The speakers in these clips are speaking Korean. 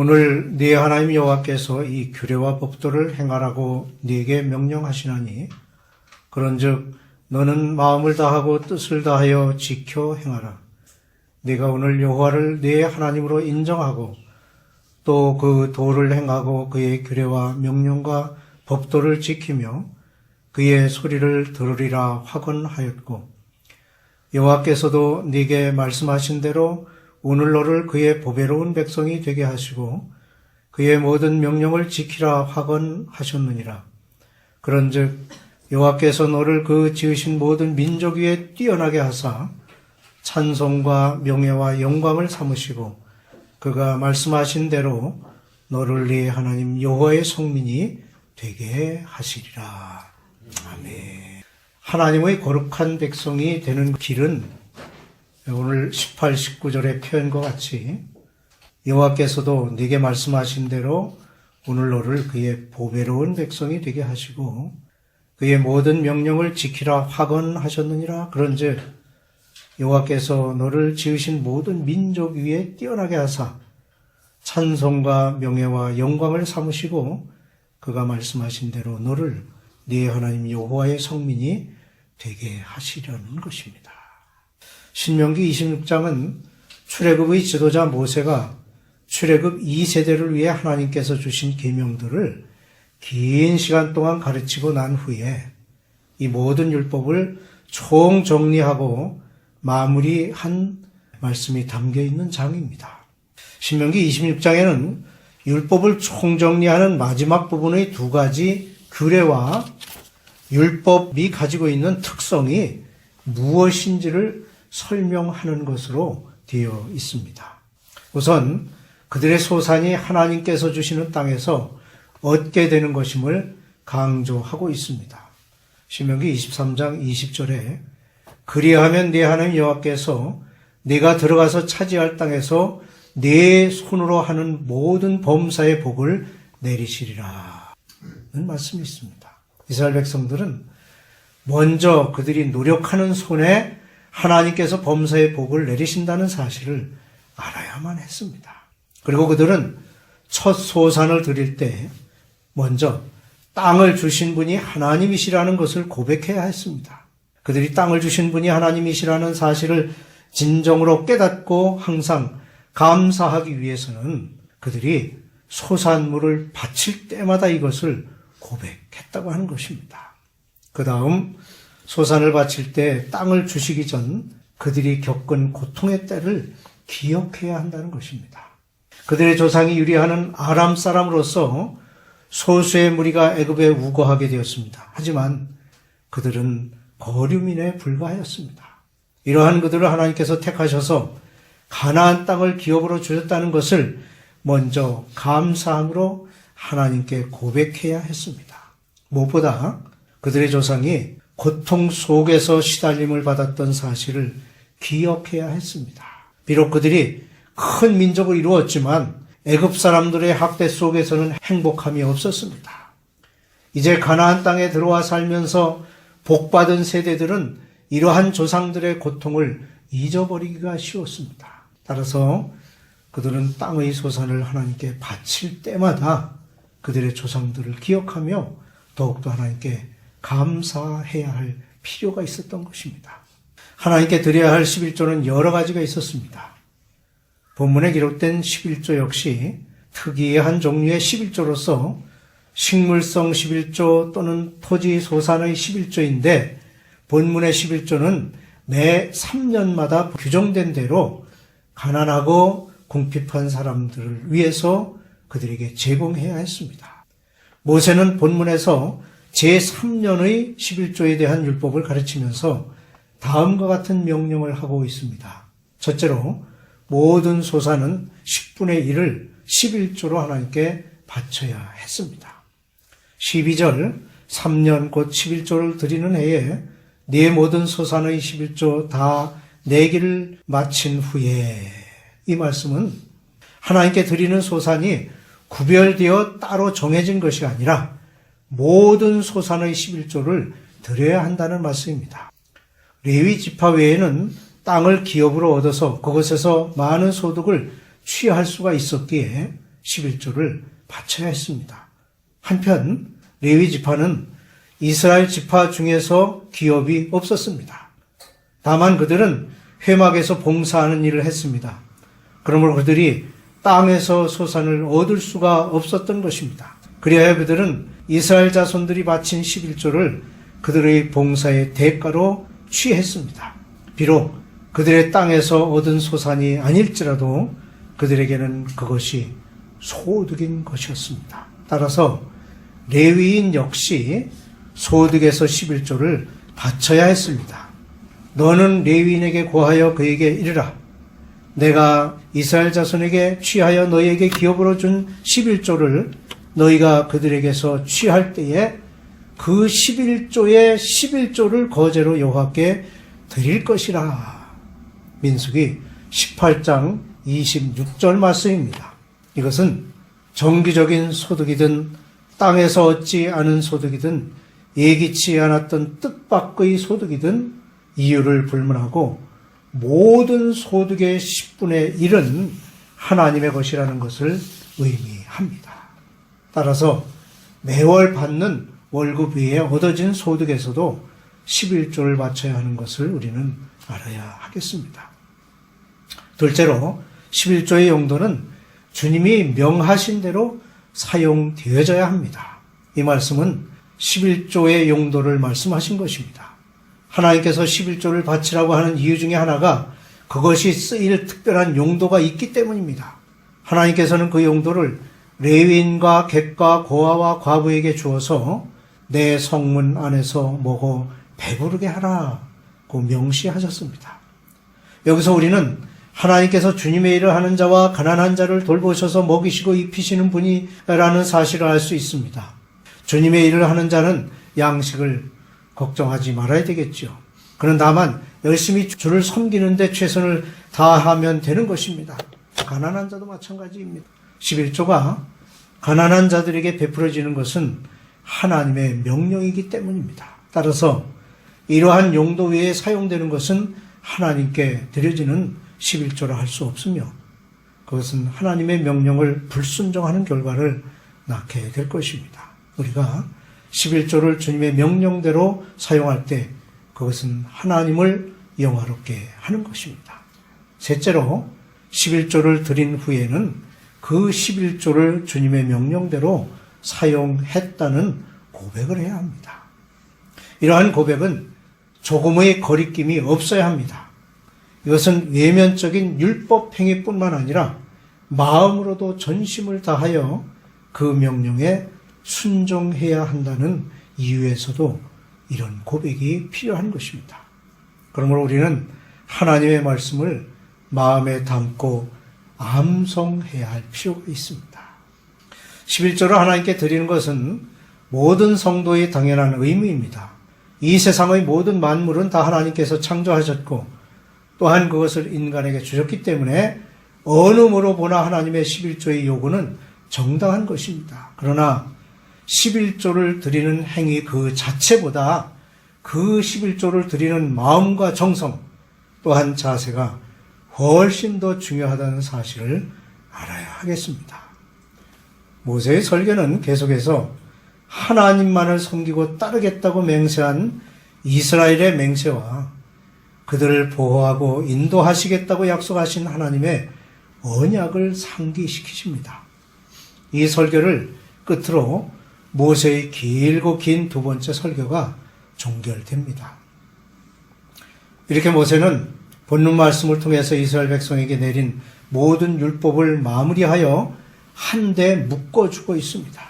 오늘 네 하나님 여호와께서 이 규례와 법도를 행하라고 네게 명령하시나니 그런즉 너는 마음을 다하고 뜻을 다하여 지켜 행하라. 네가 오늘 여호와를 네 하나님으로 인정하고 또 그 도를 행하고 그의 규례와 명령과 법도를 지키며 그의 소리를 들으리라 확언하였고 여호와께서도 네게 말씀하신 대로 오늘 너를 그의 보배로운 백성이 되게 하시고 그의 모든 명령을 지키라 확언하셨느니라. 그런즉 여호와께서 너를 그 지으신 모든 민족 위에 뛰어나게 하사 찬송과 명예와 영광을 삼으시고 그가 말씀하신 대로 너를 네 하나님 여호와의 성민이 되게 하시리라. 아멘. 하나님의 거룩한 백성이 되는 길은 오늘 18, 19절의 표현과 같이 여호와께서도 네게 말씀하신 대로 오늘 너를 그의 보배로운 백성이 되게 하시고 그의 모든 명령을 지키라 확언하셨느니라. 그런즉 여호와께서 너를 지으신 모든 민족 위에 뛰어나게 하사 찬송과 명예와 영광을 삼으시고 그가 말씀하신 대로 너를 네 하나님 여호와의 성민이 되게 하시려는 것입니다. 신명기 26장은 출애굽의 지도자 모세가 출애굽 2세대를 위해 하나님께서 주신 계명들을 긴 시간 동안 가르치고 난 후에 이 모든 율법을 총정리하고 마무리한 말씀이 담겨 있는 장입니다. 신명기 26장에는 율법을 총정리하는 마지막 부분의 두 가지 규례와 율법이 가지고 있는 특성이 무엇인지를 설명하는 것으로 되어 있습니다. 우선 그들의 소산이 하나님께서 주시는 땅에서 얻게 되는 것임을 강조하고 있습니다. 신명기 23장 20절에 그리하면 네 하나님 여호와께서 네가 들어가서 차지할 땅에서 네 손으로 하는 모든 범사의 복을 내리시리라 는 말씀이 있습니다. 이스라엘 백성들은 먼저 그들이 노력하는 손에 하나님께서 범사의 복을 내리신다는 사실을 알아야만 했습니다. 그리고 그들은 첫 소산을 드릴 때 먼저 땅을 주신 분이 하나님이시라는 것을 고백해야 했습니다. 그들이 땅을 주신 분이 하나님이시라는 사실을 진정으로 깨닫고 항상 감사하기 위해서는 그들이 소산물을 바칠 때마다 이것을 고백했다고 하는 것입니다. 그 다음 소산을 바칠 때 땅을 주시기 전 그들이 겪은 고통의 때를 기억해야 한다는 것입니다. 그들의 조상이 유리하는 아람 사람으로서 소수의 무리가 애굽에 우거하게 되었습니다. 하지만 그들은 거류민에 불과하였습니다. 이러한 그들을 하나님께서 택하셔서 가나안 땅을 기업으로 주셨다는 것을 먼저 감사함으로 하나님께 고백해야 했습니다. 무엇보다 그들의 조상이 고통 속에서 시달림을 받았던 사실을 기억해야 했습니다. 비록 그들이 큰 민족을 이루었지만 애굽 사람들의 학대 속에서는 행복함이 없었습니다. 이제 가나안 땅에 들어와 살면서 복받은 세대들은 이러한 조상들의 고통을 잊어버리기가 쉬웠습니다. 따라서 그들은 땅의 소산을 하나님께 바칠 때마다 그들의 조상들을 기억하며 더욱더 하나님께 감사해야 할 필요가 있었던 것입니다. 하나님께 드려야 할 11조는 여러 가지가 있었습니다. 본문에 기록된 11조 역시 특이한 종류의 11조로서 식물성 11조 또는 토지 소산의 11조인데 본문의 11조는 매 3년마다 규정된 대로 가난하고 궁핍한 사람들을 위해서 그들에게 제공해야 했습니다. 모세는 본문에서 제3년의 11조에 대한 율법을 가르치면서 다음과 같은 명령을 하고 있습니다. 첫째로 모든 소산은 10분의 1을 11조로 하나님께 바쳐야 했습니다. 12절 3년 곧 11조를 드리는 해에 네 모든 소산의 11조 다 내기를 마친 후에 이 말씀은 하나님께 드리는 소산이 구별되어 따로 정해진 것이 아니라 모든 소산의 11조를 드려야 한다는 말씀입니다. 레위 지파 외에는 땅을 기업으로 얻어서 그것에서 많은 소득을 취할 수가 있었기에 11조를 바쳐야 했습니다. 한편 레위 지파는 이스라엘 지파 중에서 기업이 없었습니다. 다만 그들은 회막에서 봉사하는 일을 했습니다. 그러므로 그들이 땅에서 소산을 얻을 수가 없었던 것입니다. 그리하여 그들은 이스라엘 자손들이 바친 11조를 그들의 봉사의 대가로 취했습니다. 비록 그들의 땅에서 얻은 소산이 아닐지라도 그들에게는 그것이 소득인 것이었습니다. 따라서 레위인 역시 소득에서 11조를 바쳐야 했습니다. 너는 레위인에게 고하여 그에게 이르라. 내가 이스라엘 자손에게 취하여 너희에게 기업으로 준 11조를 너희가 그들에게서 취할 때에 그 11조의 11조를 거제로 여호와께 드릴 것이라. 민수기 18장 26절 말씀입니다. 이것은 정기적인 소득이든 땅에서 얻지 않은 소득이든 예기치 않았던 뜻밖의 소득이든 이유를 불문하고 모든 소득의 10분의 1은 하나님의 것이라는 것을 의미합니다. 따라서 매월 받는 월급 외에 얻어진 소득에서도 11조를 바쳐야 하는 것을 우리는 알아야 하겠습니다. 둘째로 11조의 용도는 주님이 명하신 대로 사용되어져야 합니다. 이 말씀은 11조의 용도를 말씀하신 것입니다. 하나님께서 11조를 바치라고 하는 이유 중에 하나가 그것이 쓰일 특별한 용도가 있기 때문입니다. 하나님께서는 그 용도를 레위인과 객과 고아와 과부에게 주어서 내 성문 안에서 먹어 배부르게 하라고 명시하셨습니다. 여기서 우리는 하나님께서 주님의 일을 하는 자와 가난한 자를 돌보셔서 먹이시고 입히시는 분이라는 사실을 알 수 있습니다. 주님의 일을 하는 자는 양식을 걱정하지 말아야 되겠죠. 그는 다만 열심히 주를 섬기는데 최선을 다하면 되는 것입니다. 가난한 자도 마찬가지입니다. 11조가 가난한 자들에게 베풀어지는 것은 하나님의 명령이기 때문입니다. 따라서 이러한 용도 외에 사용되는 것은 하나님께 드려지는 11조라 할 수 없으며 그것은 하나님의 명령을 불순종하는 결과를 낳게 될 것입니다. 우리가 11조를 주님의 명령대로 사용할 때 그것은 하나님을 영화롭게 하는 것입니다. 셋째로 11조를 드린 후에는 그 11조를 주님의 명령대로 사용했다는 고백을 해야 합니다. 이러한 고백은 조금의 거리낌이 없어야 합니다. 이것은 외면적인 율법 행위뿐만 아니라 마음으로도 전심을 다하여 그 명령에 순종해야 한다는 이유에서도 이런 고백이 필요한 것입니다. 그러므로 우리는 하나님의 말씀을 마음에 담고 암송해야 할 필요가 있습니다. 11조를 하나님께 드리는 것은 모든 성도의 당연한 의무입니다. 이 세상의 모든 만물은 다 하나님께서 창조하셨고 또한 그것을 인간에게 주셨기 때문에 어느 모로 보나 하나님의 11조의 요구는 정당한 것입니다. 그러나 11조를 드리는 행위 그 자체보다 그 11조를 드리는 마음과 정성 또한 자세가 훨씬 더 중요하다는 사실을 알아야 하겠습니다. 모세의 설교는 계속해서 하나님만을 섬기고 따르겠다고 맹세한 이스라엘의 맹세와 그들을 보호하고 인도하시겠다고 약속하신 하나님의 언약을 상기시키십니다. 이 설교를 끝으로 모세의 길고 긴 두 번째 설교가 종결됩니다. 이렇게 모세는 본문 말씀을 통해서 이스라엘 백성에게 내린 모든 율법을 마무리하여 한데 묶어주고 있습니다.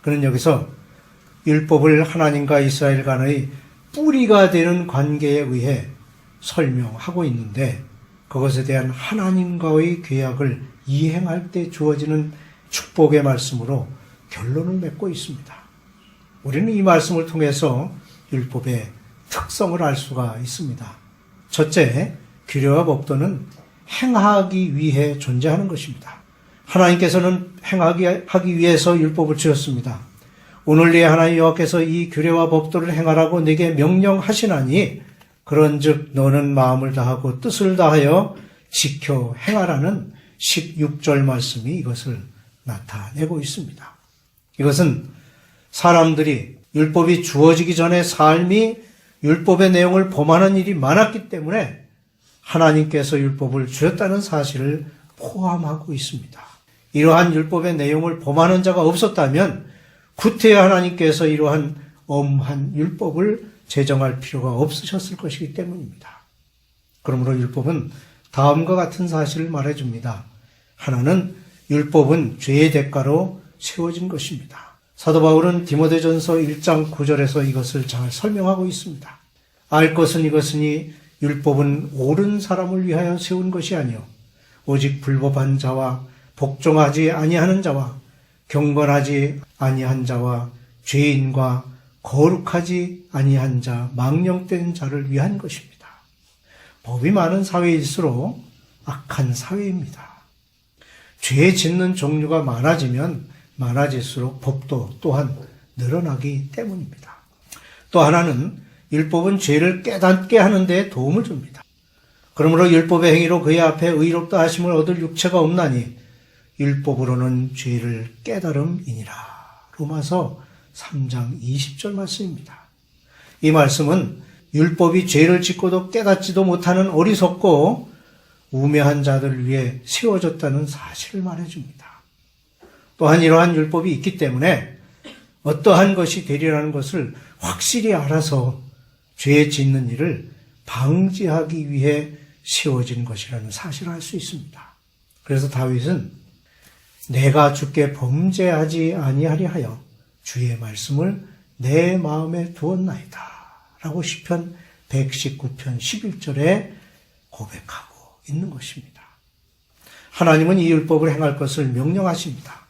그는 여기서 율법을 하나님과 이스라엘 간의 뿌리가 되는 관계에 의해 설명하고 있는데 그것에 대한 하나님과의 계약을 이행할 때 주어지는 축복의 말씀으로 결론을 맺고 있습니다. 우리는 이 말씀을 통해서 율법의 특성을 알 수가 있습니다. 첫째, 규례와 법도는 행하기 위해 존재하는 것입니다. 하나님께서는 행하기 위해서 율법을 주셨습니다. 오늘 내 하나님 여호와께서 이 규례와 법도를 행하라고 내게 명령하시나니 그런즉 너는 마음을 다하고 뜻을 다하여 지켜 행하라는 16절 말씀이 이것을 나타내고 있습니다. 이것은 사람들이 율법이 주어지기 전에 삶이 율법의 내용을 범하는 일이 많았기 때문에 하나님께서 율법을 주셨다는 사실을 포함하고 있습니다. 이러한 율법의 내용을 범하는 자가 없었다면 구태여 하나님께서 이러한 엄한 율법을 제정할 필요가 없으셨을 것이기 때문입니다. 그러므로 율법은 다음과 같은 사실을 말해줍니다. 하나는 율법은 죄의 대가로 세워진 것입니다. 사도 바울은 디모데전서 1장 9절에서 이것을 잘 설명하고 있습니다. 알 것은 이것이니 율법은 옳은 사람을 위하여 세운 것이 아니요 오직 불법한 자와 복종하지 아니하는 자와 경건하지 아니한 자와 죄인과 거룩하지 아니한 자, 망령된 자를 위한 것입니다. 법이 많은 사회일수록 악한 사회입니다. 죄 짓는 종류가 많아지면 많아질수록 법도 또한 늘어나기 때문입니다. 또 하나는 율법은 죄를 깨닫게 하는 데 도움을 줍니다. 그러므로 율법의 행위로 그의 앞에 의롭다 하심을 얻을 육체가 없나니 율법으로는 죄를 깨달음이니라. 로마서 3장 20절 말씀입니다. 이 말씀은 율법이 죄를 짓고도 깨닫지도 못하는 어리석고 우매한 자들을 위해 세워졌다는 사실을 말해줍니다. 또한 이러한 율법이 있기 때문에 어떠한 것이 되리라는 것을 확실히 알아서 죄 짓는 일을 방지하기 위해 세워진 것이라는 사실을 알 수 있습니다. 그래서 다윗은 내가 주께 범죄하지 아니하리 하여 주의 말씀을 내 마음에 두었나이다 라고 시편 119편 11절에 고백하고 있는 것입니다. 하나님은 이 율법을 행할 것을 명령하십니다.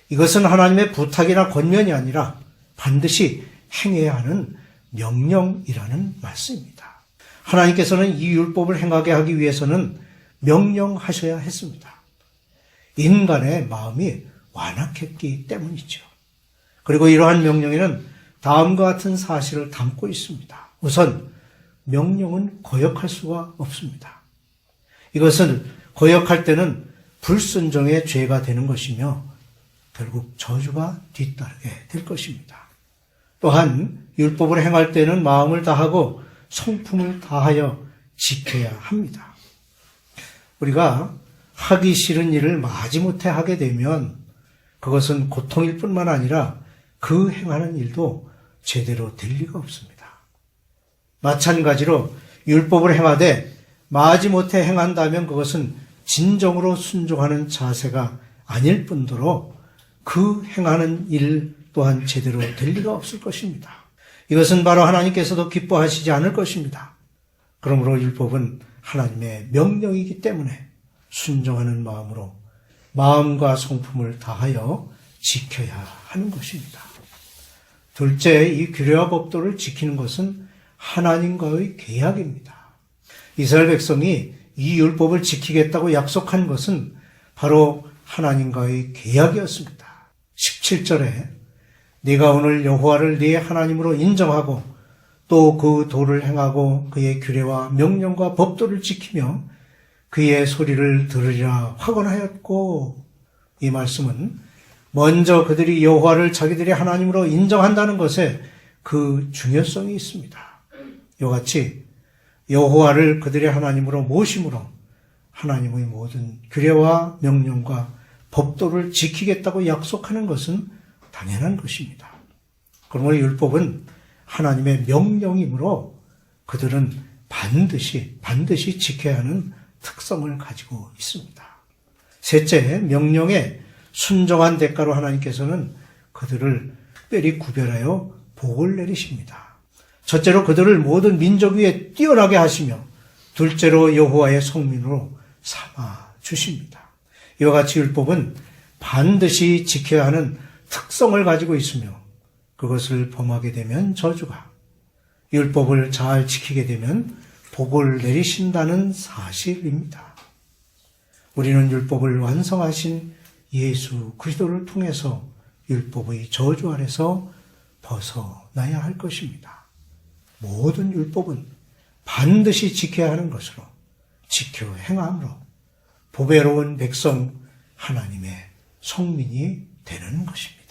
이것은 하나님의 부탁이나 권면이 아니라 반드시 행해야 하는 명령이라는 말씀입니다. 하나님께서는 이 율법을 행하게 하기 위해서는 명령하셔야 했습니다. 인간의 마음이 완악했기 때문이죠. 그리고 이러한 명령에는 다음과 같은 사실을 담고 있습니다. 우선 명령은 거역할 수가 없습니다. 이것은 거역할 때는 불순종의 죄가 되는 것이며 결국 저주가 뒤따르게 될 것입니다. 또한 율법을 행할 때는 마음을 다하고 성품을 다하여 지켜야 합니다. 우리가 하기 싫은 일을 마지못해 하게 되면 그것은 고통일 뿐만 아니라 그 행하는 일도 제대로 될 리가 없습니다. 마찬가지로 율법을 행하되 마지못해 행한다면 그것은 진정으로 순종하는 자세가 아닐 뿐더러 그 행하는 일 또한 제대로 될 리가 없을 것입니다. 이것은 바로 하나님께서도 기뻐하시지 않을 것입니다. 그러므로 율법은 하나님의 명령이기 때문에 순종하는 마음으로 마음과 성품을 다하여 지켜야 하는 것입니다. 둘째, 이 규례와 법도를 지키는 것은 하나님과의 계약입니다. 이스라엘 백성이 이 율법을 지키겠다고 약속한 것은 바로 하나님과의 계약이었습니다. 17절에 네가 오늘 여호와를 네 하나님으로 인정하고 또 그 도를 행하고 그의 규례와 명령과 법도를 지키며 그의 소리를 들으리라 확언하였고, 이 말씀은 먼저 그들이 여호와를 자기들의 하나님으로 인정한다는 것에 그 중요성이 있습니다. 이와 같이 여호와를 그들의 하나님으로 모심으로 하나님의 모든 규례와 명령과 법도를 지키겠다고 약속하는 것은 당연한 것입니다. 그러므로 율법은 하나님의 명령이므로 그들은 반드시 지켜야 하는 특성을 가지고 있습니다. 셋째, 명령에 순종한 대가로 하나님께서는 그들을 특별히 구별하여 복을 내리십니다. 첫째로 그들을 모든 민족 위에 뛰어나게 하시며 둘째로 여호와의 성민으로 삼아 주십니다. 이와 같이 율법은 반드시 지켜야 하는 특성을 가지고 있으며 그것을 범하게 되면 저주가, 율법을 잘 지키게 되면 복을 내리신다는 사실입니다. 우리는 율법을 완성하신 예수 그리스도를 통해서 율법의 저주 아래서 벗어나야 할 것입니다. 모든 율법은 반드시 지켜야 하는 것으로 지켜 행함으로 보배로운 백성 하나님의 성민이 되는 것입니다.